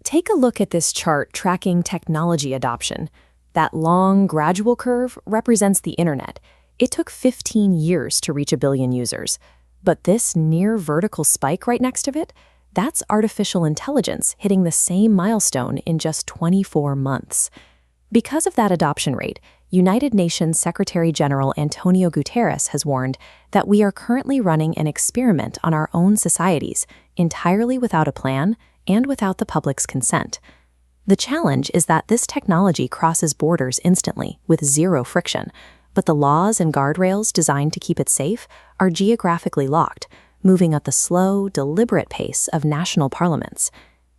Take a look at this chart tracking technology adoption. That long, gradual curve represents the internet. It took 15 years to reach 1 billion users. But this near vertical spike right next to it, that's artificial intelligence hitting the same milestone in just 24 months. Because of that adoption rate, United Nations Secretary General Antonio Guterres has warned that we are currently running an experiment on our own societies, entirely without a plan and without the public's consent. The challenge is that this technology crosses borders instantly, with zero friction, but the laws and guardrails designed to keep it safe are geographically locked, moving at the slow, deliberate pace of national parliaments.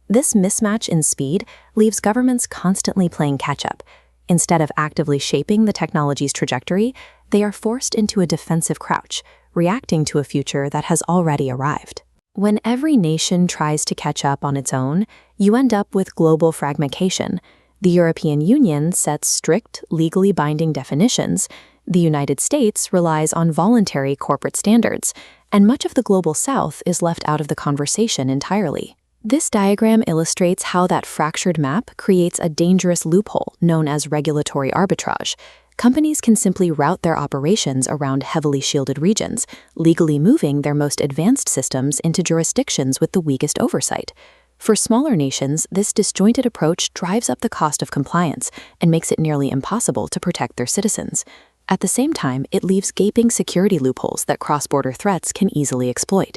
This mismatch in speed leaves governments constantly playing catch-up. Instead of actively shaping the technology's trajectory, they are forced into a defensive crouch, reacting to a future that has already arrived. When every nation tries to catch up on its own, you end up with global fragmentation. The European Union sets strict, legally binding definitions. The United States relies on voluntary corporate standards, and much of the global South is left out of the conversation entirely. This diagram illustrates how that fractured map creates a dangerous loophole known as regulatory arbitrage. Companies can simply route their operations around heavily shielded regions, legally moving their most advanced systems into jurisdictions with the weakest oversight. For smaller nations, this disjointed approach drives up the cost of compliance and makes it nearly impossible to protect their citizens. At the same time, it leaves gaping security loopholes that cross-border threats can easily exploit.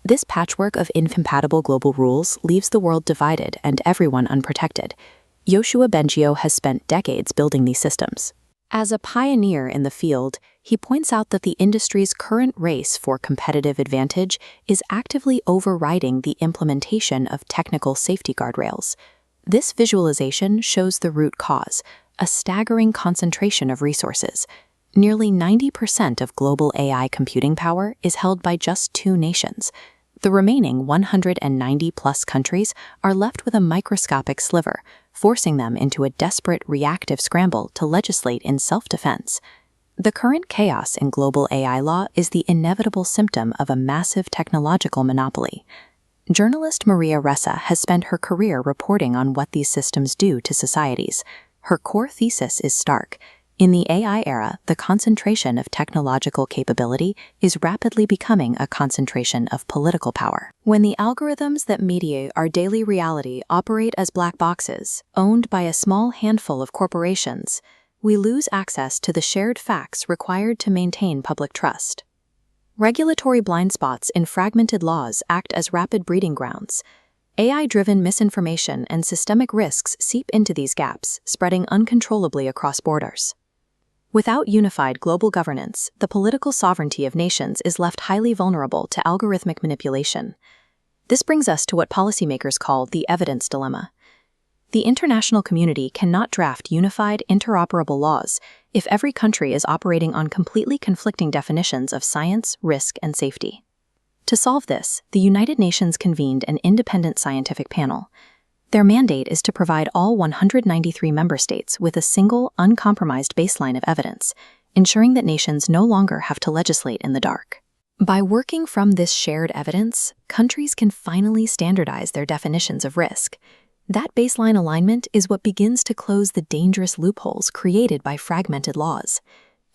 This patchwork of incompatible global rules leaves the world divided and everyone unprotected. Yoshua Bengio has spent decades building these systems. As a pioneer in the field, he points out that the industry's current race for competitive advantage is actively overriding the implementation of technical safety guardrails. This visualization shows the root cause, a staggering concentration of resources. Nearly 90% of global AI computing power is held by just 2 nations. The remaining 190-plus countries are left with a microscopic sliver, forcing them into a desperate reactive scramble to legislate in self-defense. The current chaos in global AI law is the inevitable symptom of a massive technological monopoly. Journalist Maria Ressa has spent her career reporting on what these systems do to societies. Her core thesis is stark. In the AI era, the concentration of technological capability is rapidly becoming a concentration of political power. When the algorithms that mediate our daily reality operate as black boxes, owned by a small handful of corporations, we lose access to the shared facts required to maintain public trust. Regulatory blind spots in fragmented laws act as rapid breeding grounds. AI-driven misinformation and systemic risks seep into these gaps, spreading uncontrollably across borders. Without unified global governance, the political sovereignty of nations is left highly vulnerable to algorithmic manipulation. This brings us to what policymakers call the evidence dilemma. The international community cannot draft unified, interoperable laws if every country is operating on completely conflicting definitions of science, risk, and safety. To solve this, the United Nations convened an independent scientific panel. Their mandate is to provide all 193 member states with a single, uncompromised baseline of evidence, ensuring that nations no longer have to legislate in the dark. By working from this shared evidence, countries can finally standardize their definitions of risk. That baseline alignment is what begins to close the dangerous loopholes created by fragmented laws.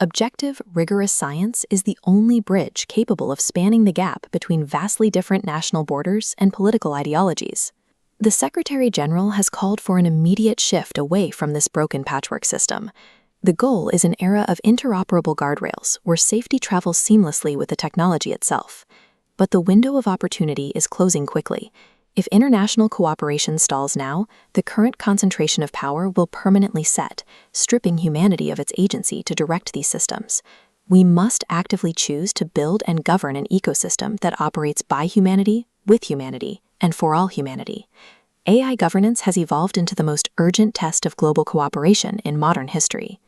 Objective, rigorous science is the only bridge capable of spanning the gap between vastly different national borders and political ideologies. The Secretary General has called for an immediate shift away from this broken patchwork system. The goal is an era of interoperable guardrails where safety travels seamlessly with the technology itself. But the window of opportunity is closing quickly. If international cooperation stalls now, the current concentration of power will permanently set, stripping humanity of its agency to direct these systems. We must actively choose to build and govern an ecosystem that operates by humanity, with humanity, and for all humanity. AI governance has evolved into the most urgent test of global cooperation in modern history.